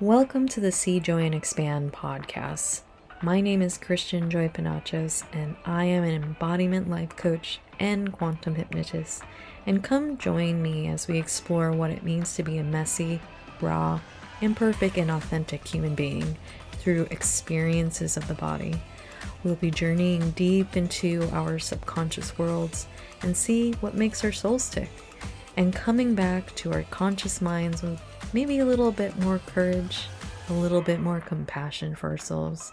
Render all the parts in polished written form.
Welcome to the See, Joy, and Expand podcast. My name is Christian Joy Panachos, and I am an embodiment life coach and quantum hypnotist. And come join me as we explore what it means to be a messy, raw, imperfect, and authentic human being through experiences of the body. We'll be journeying deep into our subconscious worlds and see what makes our souls tick, and coming back to our conscious minds with maybe a little bit more courage, a little bit more compassion for ourselves,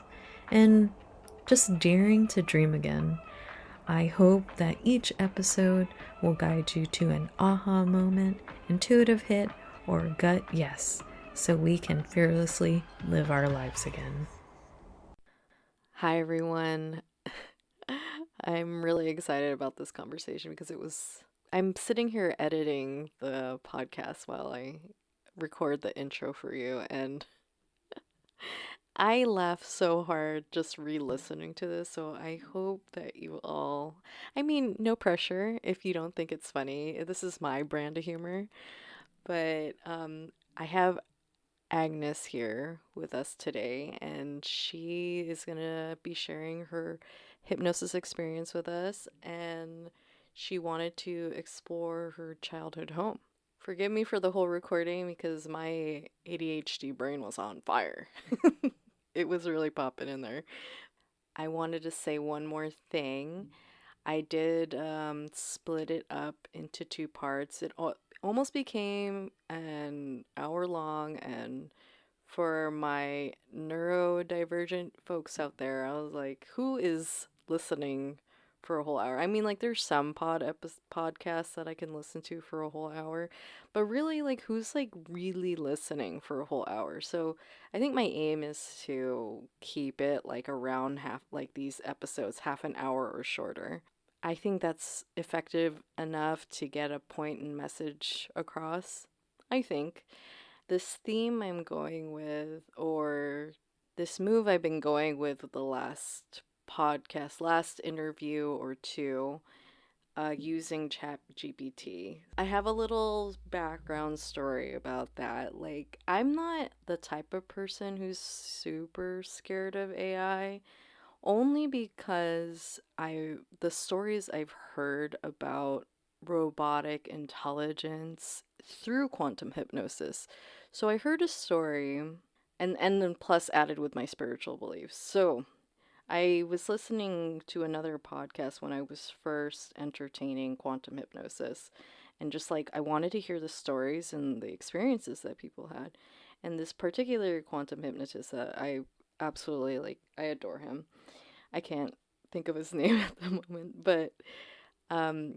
and just daring to dream again. I hope that each episode will guide you to an aha moment, intuitive hit, or gut yes, so we can fearlessly live our lives again. Hi everyone. I'm really excited about this conversation because I'm sitting here editing the podcast while I record the intro for you, and I laugh so hard just re-listening to this, so I hope that you all, no pressure if you don't think it's funny. This is my brand of humor, but I have Agnes here with us today, and she is going to be sharing her hypnosis experience with us, and she wanted to explore her childhood home. Forgive me for the whole recording because my ADHD brain was on fire. It was really popping in there. I wanted to say one more thing. I did split it up into two parts. It almost became an hour long, and for my neurodivergent folks out there, I was like, who is listening for a whole hour? There's some podcasts that I can listen to for a whole hour, but really, who's really listening for a whole hour? So I think my aim is to keep it around these episodes, half an hour or shorter. I think that's effective enough to get a point and message across, I think. This theme I'm going with, or this move I've been going with the last podcast, last interview or two, using ChatGPT. I have a little background story about that. I'm not the type of person who's super scared of AI, only because the stories I've heard about robotic intelligence through quantum hypnosis. So I heard a story, and then plus added with my spiritual beliefs. So I was listening to another podcast when I was first entertaining quantum hypnosis, and just I wanted to hear the stories and the experiences that people had. And this particular quantum hypnotist that I absolutely I adore him. I can't think of his name at the moment, but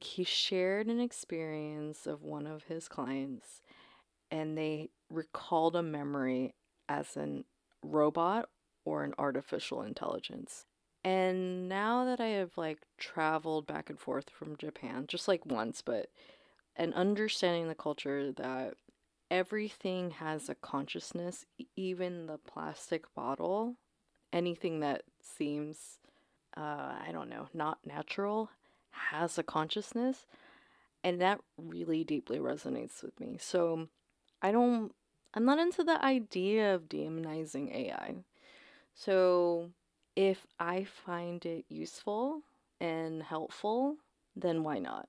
he shared an experience of one of his clients, and they recalled a memory as an robot or an artificial intelligence. And now that I have traveled back and forth from Japan, just once, but and understanding the culture that everything has a consciousness, even the plastic bottle, anything that seems, I don't know, not natural has a consciousness. And that really deeply resonates with me. So I'm not into the idea of demonizing AI. So if I find it useful and helpful, then why not?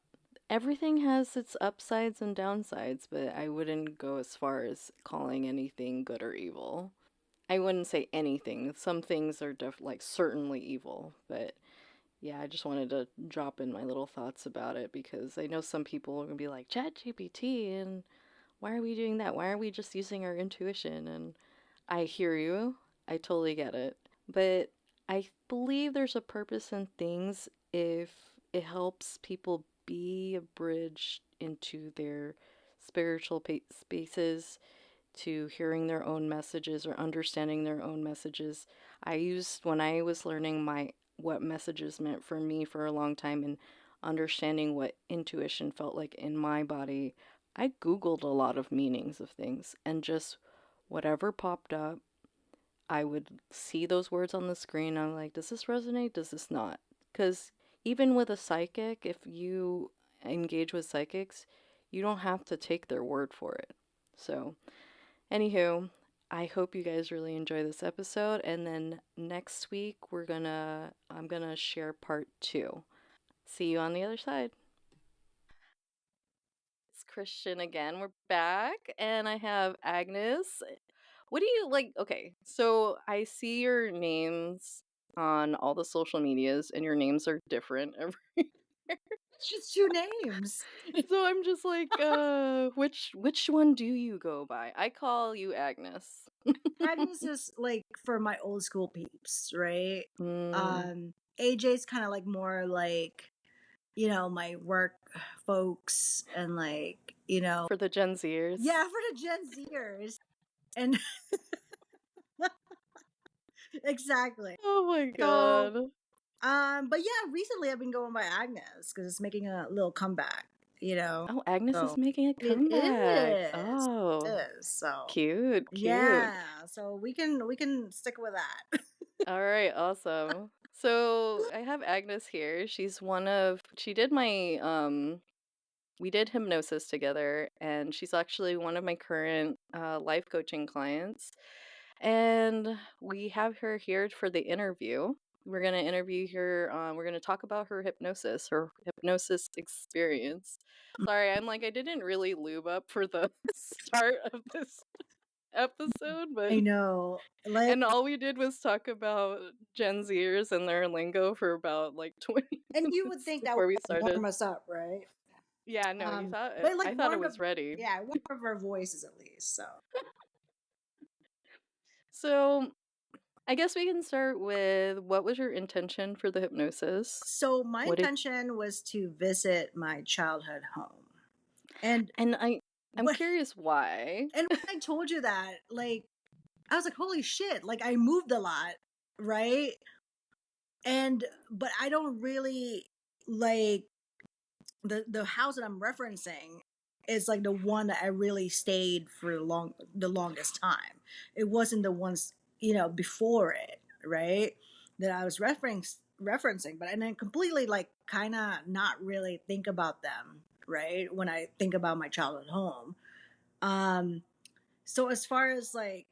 Everything has its upsides and downsides, but I wouldn't go as far as calling anything good or evil. I wouldn't say anything. Some things are certainly evil, but yeah, I just wanted to drop in my little thoughts about it because I know some people are gonna be like, ChatGPT, and why are we doing that? Why aren't we just using our intuition? And I hear you. I totally get it. But I believe there's a purpose in things if it helps people be a bridge into their spiritual spaces, to hearing their own messages or understanding their own messages. When I was learning what messages meant for me for a long time and understanding what intuition felt like in my body, I Googled a lot of meanings of things, and just whatever popped up, I would see those words on the screen. I'm like, does this resonate? Does this not? Because even with a psychic, if you engage with psychics, you don't have to take their word for it. So, anywho, I hope you guys really enjoy this episode. And then next week I'm gonna share part 2. See you on the other side. It's Christian again. We're back, and I have Agnes. What do you like? Okay, so I see your names on all the social medias, and your names are different every. It's just 2 names. So I'm just like, which one do you go by? I call you Agnes. Agnes is like for my old school peeps, right? Mm, AJ's kind of like more like, my work folks and like, for the Gen Zers. yeah, for the Gen Zers. And exactly. Oh my So, god. but yeah, recently I've been going by Agnes because it's making a little comeback, you know. Oh, Agnes So is making a it comeback. is. Oh, It is. So cute, cute. yeah. So we can stick with that. All right, awesome. So I have Agnes here. She did my we did hypnosis together, and she's actually one of my current life coaching clients. And we have her here for the interview. We're going to interview her. We're going to talk about her hypnosis experience. Sorry, I didn't really lube up for the start of this episode, but I know. Like, and all we did was talk about Gen Zers and their lingo for about like 20 and you would minutes think that would before we like started. warm us up, right? Yeah, no, you thought But like I thought it warmed up, was ready. yeah, warmed up our voices at least. So, So I guess we can start with, what was your intention for the hypnosis? so my What did intention was to visit my childhood home, and and I'm what curious why. and when I told you that, like, I was like, holy shit! Like, I moved a lot, right? And but I don't really like the house that I'm referencing is like the one that I really stayed for the longest time. It wasn't the ones before it, right? That I was referencing, but and then completely like kind of not really think about them, right? When I think about my childhood home. Um, so as far as like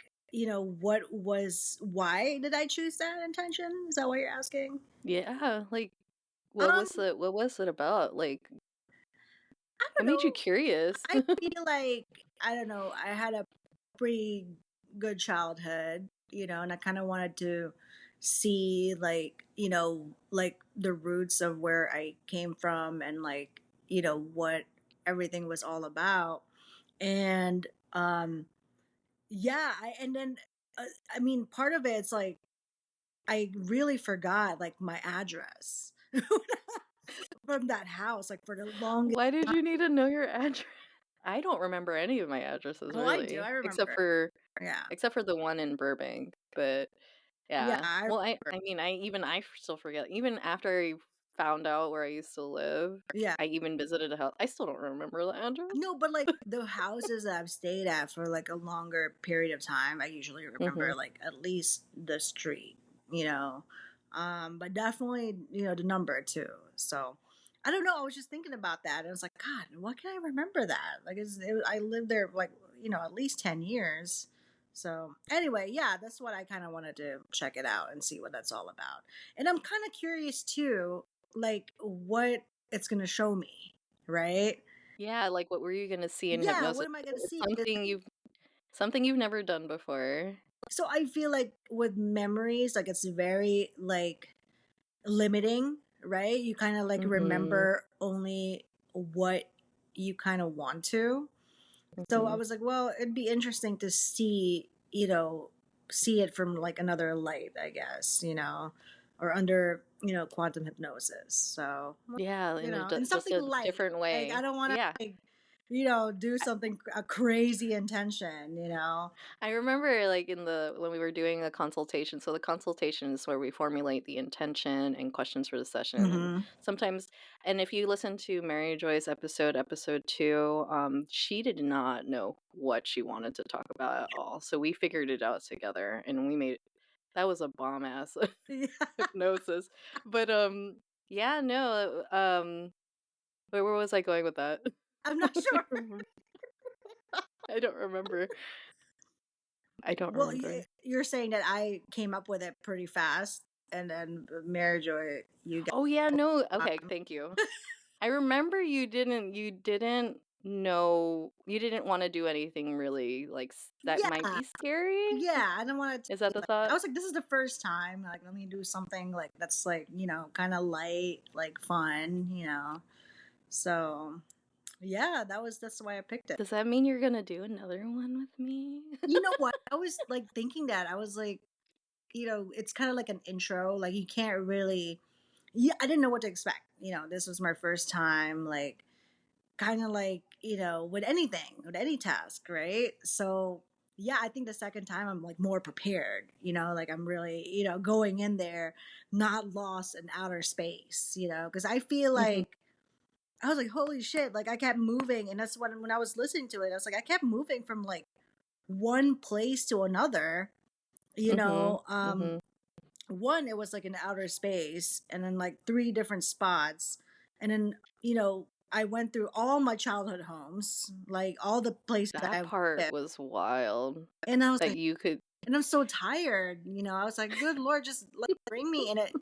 why did I choose that intention? Is that what you're asking? Yeah, like Um, what was it about? Like, I don't what made you know. curious? I feel like I don't know. I had a pretty good childhood, and I kind of wanted to see like like the roots of where I came from and like what everything was all about. And yeah, and then I mean, part of it's like I really forgot like my address from that house, like for the longest. Why did you need to know your address? I don't remember any of my addresses Oh, I do. I really, remember. Yeah, except for the one in Burbank. But yeah. yeah, I well, I mean, I still forget. Even after I found out where I used to live, yeah. I even visited a house. I still don't remember the address. No, but like the houses that I've stayed at for like a longer period of time, I usually Mm-hmm. remember like at least the street, you know. But definitely, the number too. So I don't know. I was just thinking about that. And I was like, God, why can't I remember that? Like, I lived there like, at least 10 years. So anyway, yeah, that's what I kind of wanted to check it out and see what that's all about. And I'm kind of curious too, like what it's going to show me, right? Yeah, like what were you gonna see in Yeah, what hypnosis? am I gonna It's see? something you've never done before. So I feel like with memories, like it's very like limiting, right? You kind of like Mm-hmm. remember only what you kind of want to. So I Mm-hmm. was like, well, it'd be interesting to see, see it from like another light, I guess, or under, quantum hypnosis. So, Yeah, in and just something a light. different Like I way. don't want to Yeah. like, do something a crazy intention. I remember like in the when we were doing a consultation. So the consultation is where we formulate the intention and questions for the session. And Mm-hmm. sometimes, and if you listen to Mary Joy's episode 2, she did not know what she wanted to talk about at all. So we figured it out together, and we made that was a bomb ass Yeah, hypnosis. But yeah, no, where was I going with that? I'm not I sure. don't remember. I don't remember. I don't Well, remember. you're saying that I came up with it pretty fast, and then Mary Joy, you got Oh yeah, no. Okay, thank you. I remember you didn't know you didn't want to do anything really like that might yeah, be scary. yeah. I don't want to. Is that the I thought? was like, this is the first time. Like, let me do something like that's like kind of light, like fun. So yeah, that's why I picked it. Does that mean you're gonna do another one with me? You know what? I was like thinking that I was like, it's kind of like an intro. Like you can't really. Yeah, I didn't know what to expect. This was my first time. Like kind of like with anything, with any task, right? So yeah, I think the second time I'm like more prepared, like I'm really going in there not lost in outer space, because I feel Mhm. like I was like, holy shit, like I kept moving. And that's when I was listening to it, I was like, I kept moving from like one place to another, you Mhm. know Mhm. one, it was like in outer space, and then like three different spots, and then I went through all my childhood homes, like all the places that That I part lived. was wild. And I was That like, you could and I'm so tired, I was like, good lord, just like bring me in it.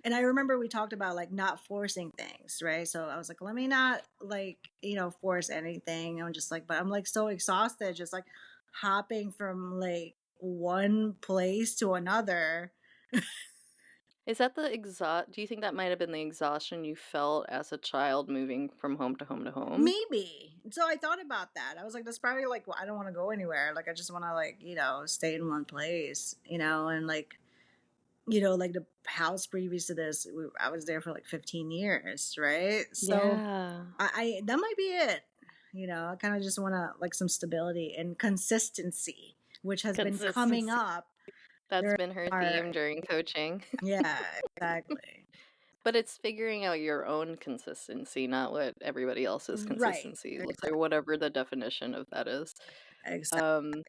And I remember we talked about like not forcing things, right? So I was like, let me not like force anything. I'm just like, but I'm like so exhausted, just like hopping from like one place to another. Is that the do you think that might have been the exhaustion you felt as a child moving from home to home to home? Maybe. So I thought about that. I was like, that's probably like, well, I don't want to go anywhere. Like, I just want to like, stay in one place, and like, like the house previous to this, I was there for like 15 years, right? So Yeah. I that might be it. I kind of just want to like some stability and consistency, which has been coming Consistency. up That's during been her our, theme during coaching. yeah, exactly. But it's figuring out your own consistency, not what everybody else's Right. consistency looks like, or whatever the definition of that is. Exactly. Um,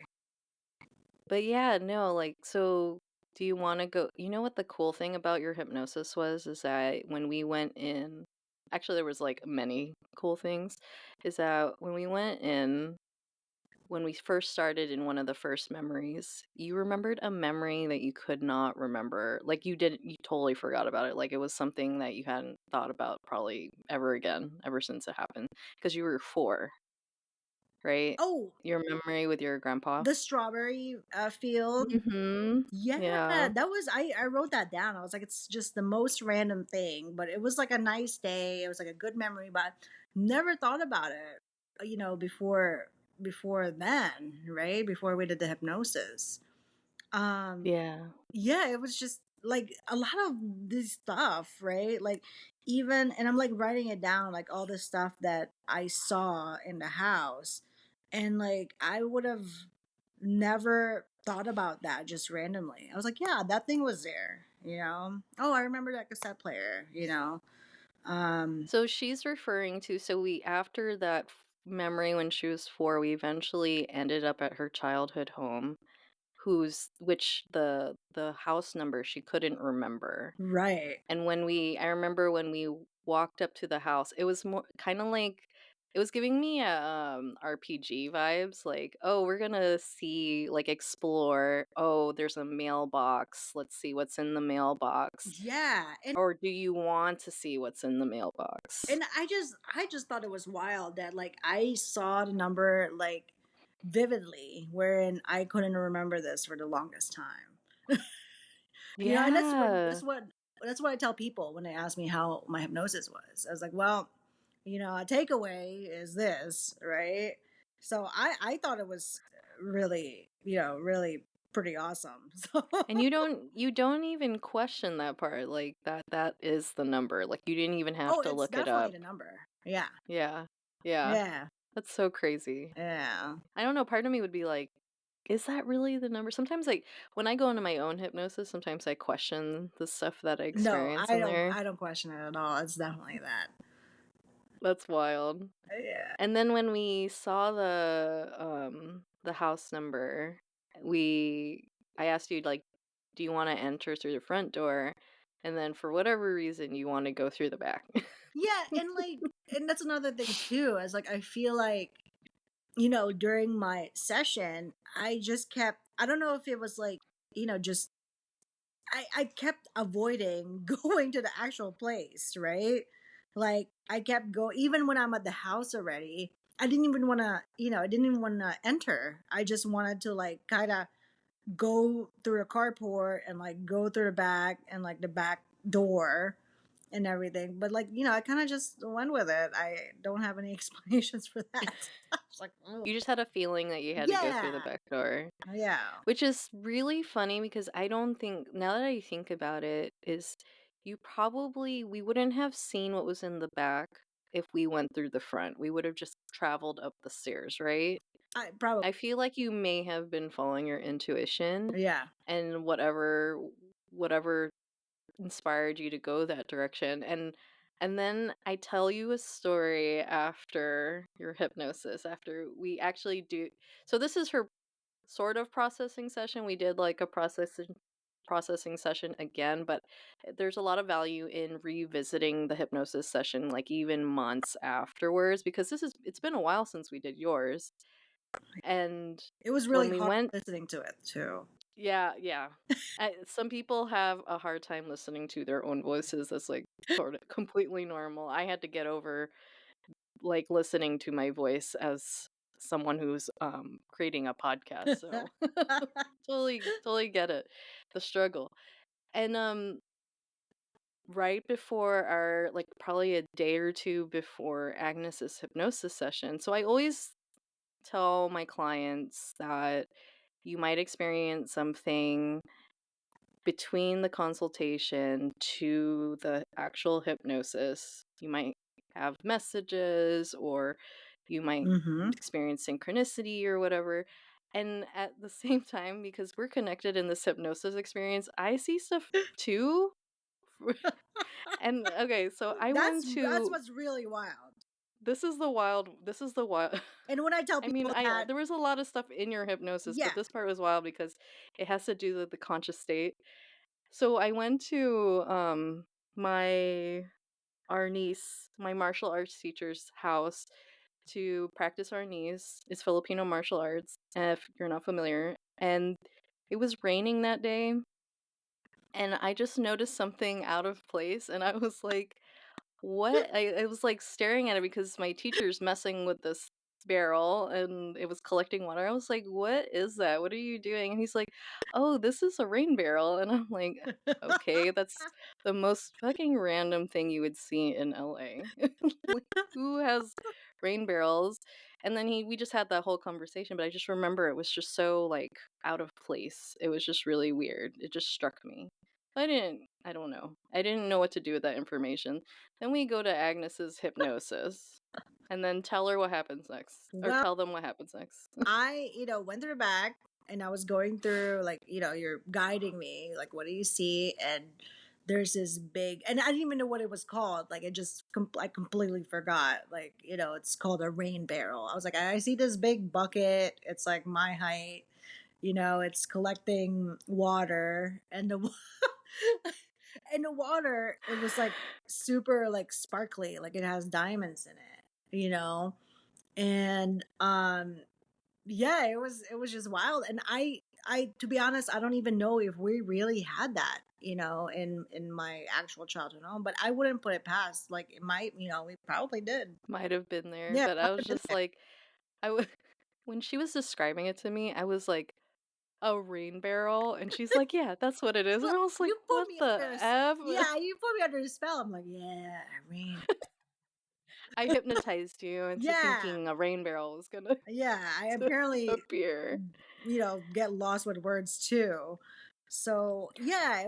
but yeah, no, like, so do you want to go? You know what the cool thing about your hypnosis was is that when we went in, actually, there was like many cool things, is that when we went in, when we first started in one of the first memories, you remembered a memory that you could not remember. Like you totally forgot about it. Like it was something that you hadn't thought about probably ever again, ever since it happened. Because you were 4, right? Oh, Your memory with your grandpa? the strawberry field. Mm-hmm. Yeah, Yeah. that was I wrote that down. I was like, it's just the most random thing, but it was like a nice day. It was like a good memory, but never thought about it, before then, right? Before we did the hypnosis. Um, Yeah. yeah, it was just like a lot of this stuff, right? Like even, and I'm like writing it down, like all the stuff that I saw in the house, and like I would have never thought about that just randomly. I was like, yeah, that thing was there. Oh, I remember that cassette player. Um, So she's referring to, so we, after that memory when she was 4, we eventually ended up at her childhood home. Which the house number she couldn't remember. right. And I remember when we walked up to the house, it was more kind of like it was giving me a RPG vibes, like, oh, we're gonna see, like, explore. Oh, there's a mailbox. Let's see what's in the mailbox. Yeah, and Or do you want to see what's in the mailbox? and I just thought it was wild that like I saw the number like vividly, wherein I couldn't remember this for the longest time. And that's what Yeah. I tell people when they ask me how my hypnosis was. I was like, well, a takeaway is this, right? So I thought it was really, really pretty awesome. So And you don't even question that part, like that is the number. Like you didn't even have oh, to it's look it definitely up. the number. Yeah. Yeah. Yeah. Yeah. That's so crazy. Yeah. I don't know, part of me would be like, is that really the number? Sometimes like when I go into my own hypnosis, sometimes I question the stuff that I No, experience I in don't there. I don't question it at all. It's definitely that. That's wild. Yeah. And then when we saw the house number, we I asked you like, do you want to enter through the front door? And then for whatever reason you want to go through the back. Yeah, and that's another thing too. As like I feel like during my session, I just kept I don't know if it was like, just I kept avoiding going to the actual place, right? Like I kept even when I'm at the house already. I didn't even want to, I didn't even want to enter. I just wanted to like kind of go through the carport and like go through the back and like the back door and everything. But like, I kind of just went with it. I don't have any explanations for that. I was like, oh, You just had a feeling that you had to go through the yeah, back door. yeah. Which is really funny because I don't think, now that I think about it, is we wouldn't have seen what was in the back if we went through the front. We would have just traveled up the stairs, right? I probably, I feel like you may have been following your intuition yeah. and whatever inspired you to go that direction. And then I tell you a story after your hypnosis, after we actually do. So this is her sort of processing session. We did like a processing session again, but there's a lot of value in revisiting the hypnosis session like even months afterwards because it's been a while since we did yours. And It was when really we hard went, listening to it too. yeah. Some people have a hard time listening to their own voices. That's like sort of completely normal. I had to get over like listening to my voice as someone who's creating a podcast, so totally get it, the struggle. And right before our like probably a day or two before Agnes's hypnosis session, so I always tell my clients that you might experience something between the consultation to the actual hypnosis. You might have messages or you might Mm-hmm. experience synchronicity or whatever. And at the same time, because we're connected in this hypnosis experience, I see stuff too. And okay, so I That's went that's to what's really wild. this is the wild. And when I tell I mean, people I that, there was a lot of stuff in your hypnosis, but yeah. this part was wild because it has to do with the conscious state. So I went to my our niece, my martial arts teacher's house to practice our niece. It's Filipino martial arts, if you're not familiar. And it was raining that day, and I just noticed something out of place, and I was like, what? I was like staring at it because my teacher's messing with this barrel and it was collecting water. I was like, what is that? What are you doing? And he's like, oh, this is a rain barrel. And I'm like, okay, that's the most fucking random thing you would see in LA. Like, who has rain barrels? And then we just had that whole conversation, but I just remember it was just so like out of place. It was just really weird. It just struck me. I don't know. I didn't know what to do with that information. Then we go to Agnes's hypnosis and then tell her what happens next. Or Well, tell them what happens next. I, went through the back and I was going through like, you're guiding me, like what do you see? And there's this big, and I didn't even know what it was called. Like it just I completely forgot. Like, it's called a rain barrel. I was like, I see this big bucket. It's like my height. It's collecting water and the and the water, it was like super like sparkly, like it has diamonds in it. And yeah, it was just wild. And I to be honest, I don't even know if we really had that, in my actual childhood home, but I wouldn't put it past, like it might, we probably did. Might have been there, Yeah, but I might was have been just there. like, I w- when she was describing it to me, I was like, a rain barrel, and she's like, yeah, that's what it is, and Look, I was like, you put what me the under f? yeah, you put me under a spell. I'm like, yeah, rain. I hypnotized you into Yeah. thinking a rain barrel was gonna Yeah, I to apparently, appear. get lost with words too. So yeah,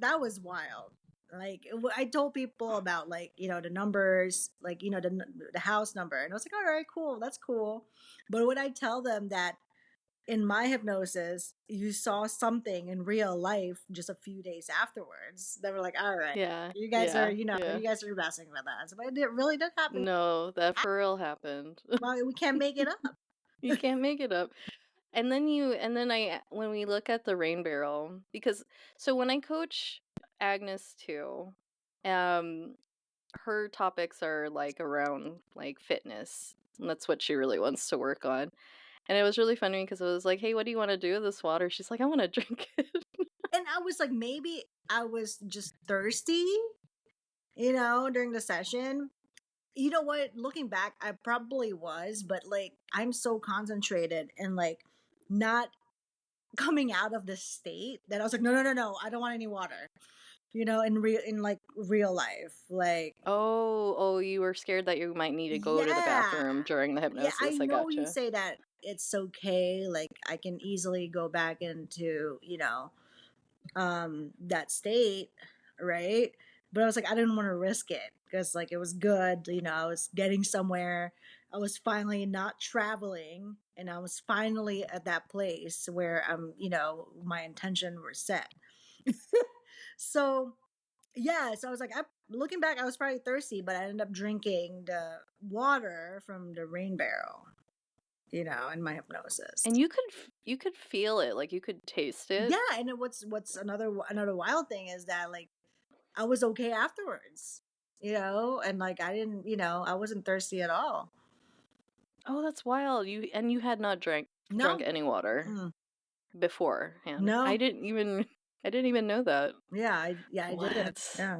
that was wild. Like I told people about like the numbers, like the house number, and I was like, all right, cool, that's cool. But when I tell them that in my hypnosis you saw something in real life just a few days afterwards, they were like, all right, Yeah, you guys are yeah, yeah. you guys are messing with us. But it really did happen. No, that for real happened. Well, we can't make it up. You can't make it up. And then when we look at the rain barrel, because so when I coach Agnes too, um, her topics are like around like fitness. And that's what she really wants to work on. And it was really funny because I was like, hey, what do you want to do with this water? She's like, I want to drink it. And I was like, maybe I was just thirsty, during the session. You know what? Looking back, I probably was, but like I'm so concentrated and like not coming out of this state that I was like, no, no, no, no, I don't want any water. In like real life, like Oh, you were scared that you might need to go to the yeah, bathroom during the yeah. I hypnosis. I know you gotcha. say that it's okay, like I can easily go back into that state, right? But I was like, I didn't want to risk it because like it was good, I was getting somewhere. I was finally not traveling and I was finally at that place where my intention were set. So yeah, so I was like, looking back, I was probably thirsty, but I ended up drinking the water from the rain barrel, in my hypnosis. And you could feel it, like you could taste it. Yeah, and what's another wild thing is that like I was okay afterwards, and like I didn't, I wasn't thirsty at all. Oh, that's wild. You had not drunk No, any water mm, beforehand. no, I didn't even know that. yeah, I did it. What? Yeah,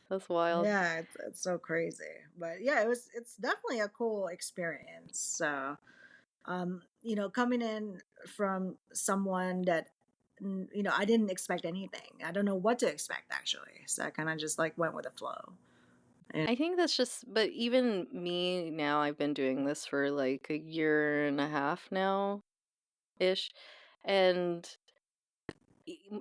That's wild. yeah, it's so crazy, but yeah, it's definitely a cool experience. So, coming in from someone that I didn't expect anything. I don't know what to expect actually. So I kind of just like went with the flow. And I think that's just, but even me now, I've been doing this for like a year and a half now ish. And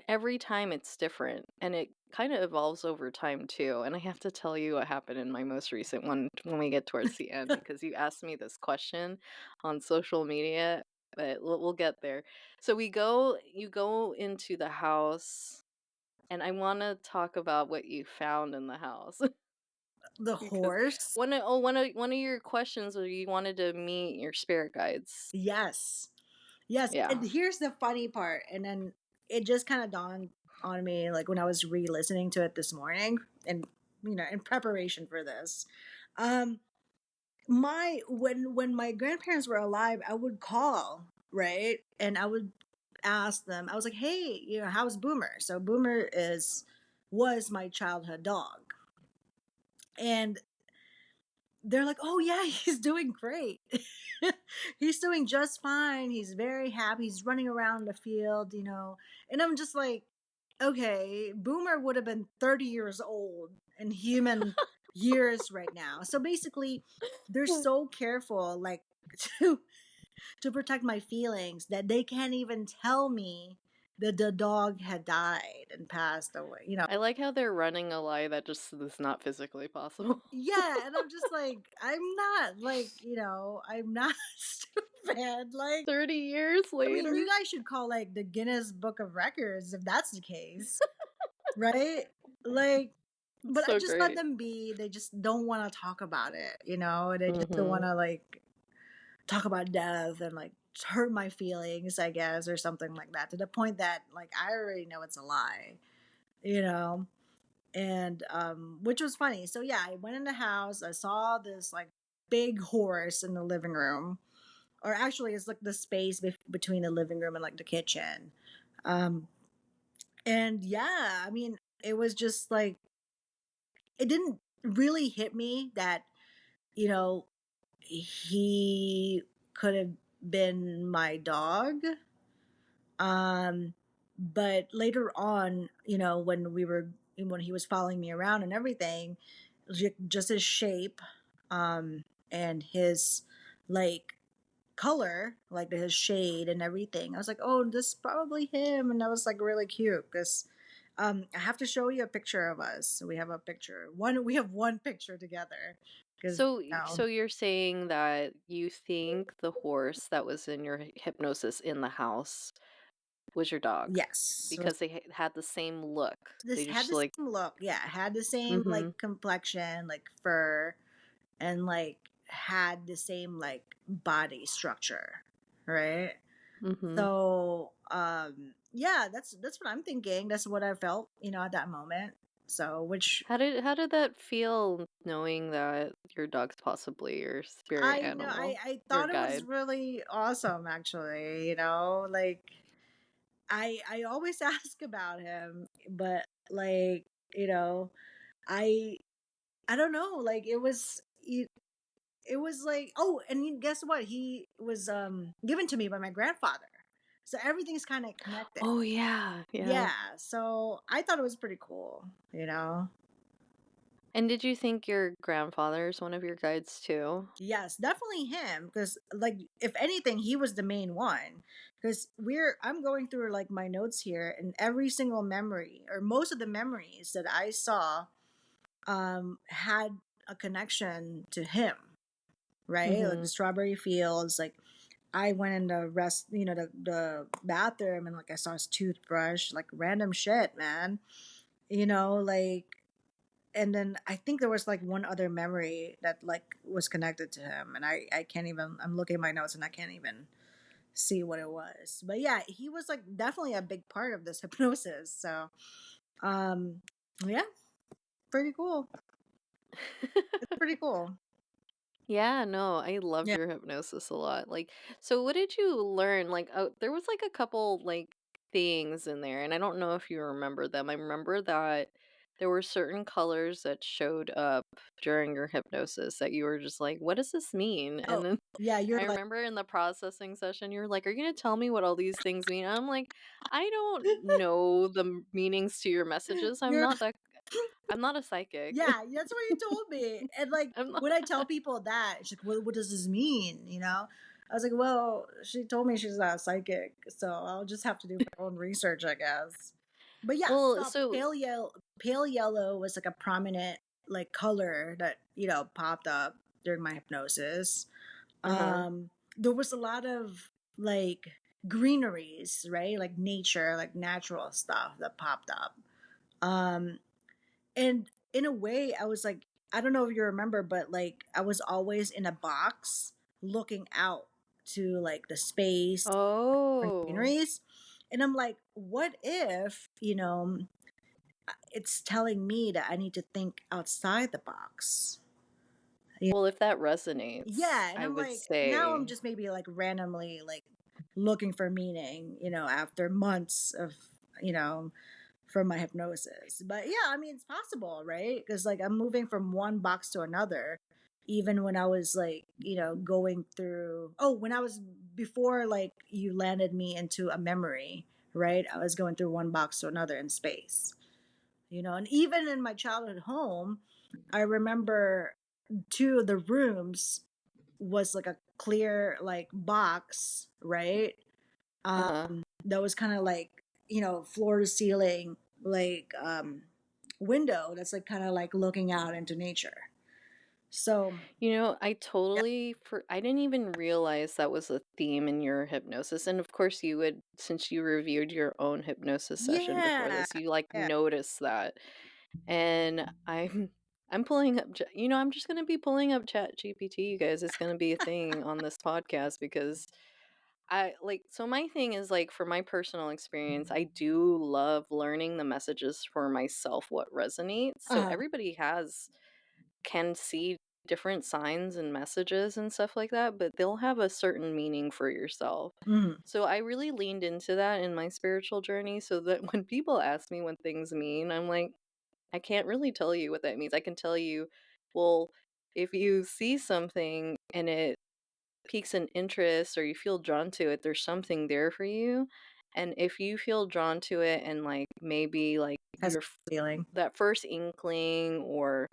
every time it's different and it kind of evolves over time too. And I have to tell you what happened in my most recent one when we get towards the end because you asked me this question on social media, but we'll get there. So you go into the house and I want to talk about what you found in the house the because horse, one of your questions was you wanted to meet your spirit guides. yes. Yes, and Yeah. here's the funny part, and then it just kind of dawned on me, like when I was re-listening to it this morning, and in preparation for this, um, my when my grandparents were alive, I would call, right, and I would ask them. I was like, "Hey, how's Boomer?" So Boomer was my childhood dog, and they're like, "Oh yeah, he's doing great. He's doing just fine. He's very happy. He's running around the field." And I'm just like, okay, Boomer would have been 30 years old in human years right now. So basically, they're so careful, like to to protect my feelings that they can't even tell me that the dog had died and passed away. I like how they're running a lie that just is not physically possible. Yeah, and I'm just like, I'm not stupid. Like, 30 years I mean, you later. guys should call like the Guinness Book of Records if that's the case, right? Like, It's but I so just let great. them be. They just don't want to talk about it. They just don't want Mm-hmm. to like talk about death and like hurt my feelings, I guess, or something like that. To the point that like I already know it's a lie, you know. And which was funny. So yeah, I went in the house. I saw this like big horse in the living room, or actually, it's like the space between the living room and like the kitchen. Um, and yeah, I mean, it was just like it didn't really hit me that you know he could have been my dog. Um, but later on, when he was following me around and everything, just his shape, and his like color, like his shade and everything. I was like, oh, this is probably him, and that was like really cute because. I have to show you a picture of us. We have a picture. We have one picture together because So you're saying that you think the horse that was in your hypnosis in the house was your dog yes, because they had the same look. this They had just the like, same look. Yeah, had the same mm-hmm, like complexion, like fur, and like had the same like body structure, right? mm-hmm. So yeah, that's what I'm thinking. That's what I felt, at that moment. So, which How did that feel knowing that your dog's possibly your spirit I know, animal, I your thought it was guide? really awesome, actually. Like I always ask about him, but like, you know, I I don't know, like it was like, oh, and guess what? He was given to me by my grandfather. So everything's kind of connected. Oh yeah, yeah. Yeah, so I thought it was pretty cool. And did you think your grandfather is one of your guides too? Yes, definitely him because like if anything he was the main one because I'm going through like my notes here and every single memory or most of the memories that I saw had a connection to him, right? Like the Mhm. strawberry fields, like I went in the the bathroom and like I saw his toothbrush, like random shit, man. Like and then I think there was like one other memory that like was connected to him, and I can't even. I'm looking at my notes and I can't even see what it was. But yeah, he was like definitely a big part of this hypnosis. So um, yeah, pretty cool. It's pretty cool. Yeah, no, I loved Yeah. your hypnosis a lot. Like, so what did you learn? Like, there was like a couple like things in there, and I don't know if you remember them. I remember that there were certain colors that showed up during your hypnosis that you were just like, what does this mean? Oh And then yeah, you're I like remember in the processing session, you were like, are you going to tell me what all these things mean? And I'm like, I don't know the meanings to your messages. you're I'm not a psychic. yeah, that's what you told me. And like I'm not. when I tell people that, she's like, what does this mean? I was like, well, she told me she's not psychic, so I'll just have to do my own research, I guess. But yeah, Well, so so pale yellow was like a prominent like color that, popped up during my hypnosis. uh-huh. There was a lot of like greeneries, right? Like nature, like natural stuff that popped up. Um, and in a way, I was like, I don't know if you remember, but like I was always in a box looking out to like the space and Oh. greeneries. And I'm like, what if, it's telling me that I need to think outside the box? Well, if that resonates, Yeah, and I I'm would like, now I'm say just maybe like randomly like looking for meaning, after months of, you know, from my hypnosis. But yeah, I mean, it's possible, right? Because like I'm moving from one box to another, even when I was like, going through, oh, when I was before like you landed me into a memory, right? I was going through one box to another in space, and even in my childhood home, I remember two of the rooms was like a clear like box, right? uh-huh. That was kind of like, floor to ceiling, like window that's like kind of like looking out into nature. So yeah. I didn't even realize that was a theme in your hypnosis. And of course you would, since you reviewed your own hypnosis session before Yeah. this, you like Yeah. noticed that. And I'm pulling up, I'm just going to be pulling up Chat GPT, you guys. It's going to be a thing on this podcast because so my thing is like for my personal experience, I do love learning the messages for myself, what resonates. So Uh-huh. everybody can see different signs and messages and stuff like that, but they'll have a certain meaning for yourself. Mhm. So I really leaned into that in my spiritual journey so that when people ask me what things mean, I'm like, I can't really tell you what that means. I can tell you, well, if you see something and it piques an interest or you feel drawn to it, there's something there for you. And if you feel drawn to it and like maybe like Has a feeling. that first inkling or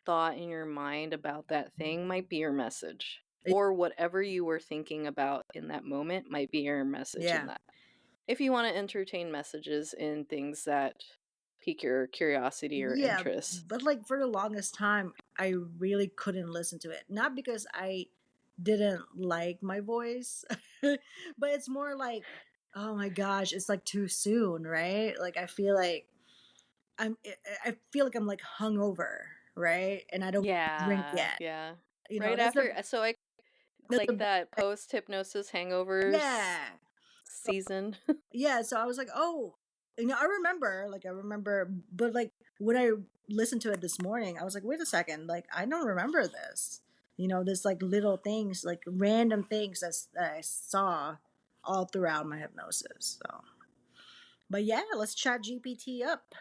thought in your mind about that thing might be your message. Or whatever you were thinking about in that moment might be your message in Yeah. that. If you want to entertain messages in things that pique your curiosity or Yeah, interest. but like for the longest time, I really couldn't listen to it. Not because I didn't like my voice, but it's more like, oh my gosh, it's like too soon, right? Like I feel like I'm like hungover, right? And I don't drink Yeah, yet. yeah. You know, Right that's the after, so I that's like the that post hypnosis hangovers yeah. So season. yeah, so I was like, oh, I remember, but like when I listened to it this morning, I was like, wait a second, like I don't remember this. There's like little things, like random things that I saw all throughout my hypnosis. So, but yeah, let's chat GPT up.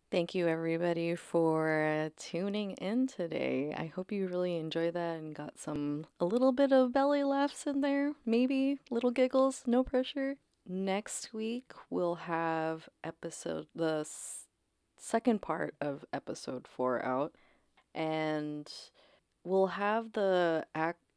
Thank you, everybody, for tuning in today. I hope you really enjoyed that and got a little bit of belly laughs in there, maybe little giggles, no pressure. Next week, we'll have second part of episode 4 out, and we'll have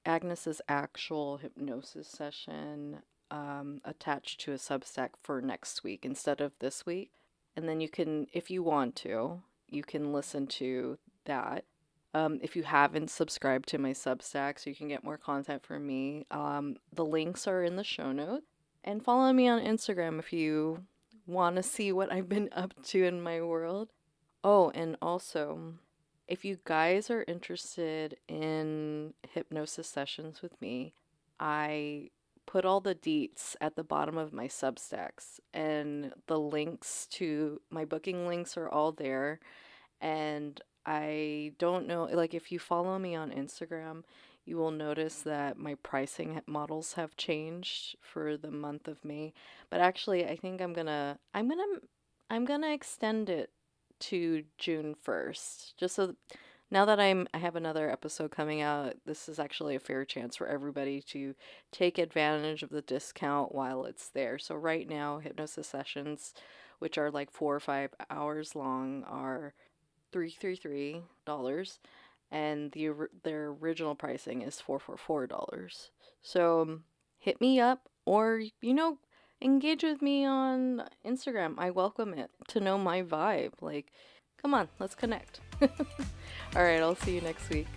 Agnes's actual hypnosis session attached to a Substack for next week instead of this week. And then you can, if you want to, you can listen to that. If you haven't subscribed to my Substack so you can get more content from me, the links are in the show notes. And follow me on Instagram if you want to see what I've been up to in my world. Oh, and also, if you guys are interested in hypnosis sessions with me, I put all the deets at the bottom of my Substacks, and the links to my booking links are all there. And I don't know, like, if you follow me on Instagram, you will notice that my pricing models have changed for the month of May. But actually, I think I'm gonna extend it to June 1st. Just so now that I have another episode coming out, this is actually a fair chance for everybody to take advantage of the discount while it's there. So right now, hypnosis sessions, which are like 4 or 5 hours long, are $333, and their original pricing is $444. So hit me up, or engage with me on Instagram. I welcome it to know my vibe. Like, come on, let's connect. All right, I'll see you next week.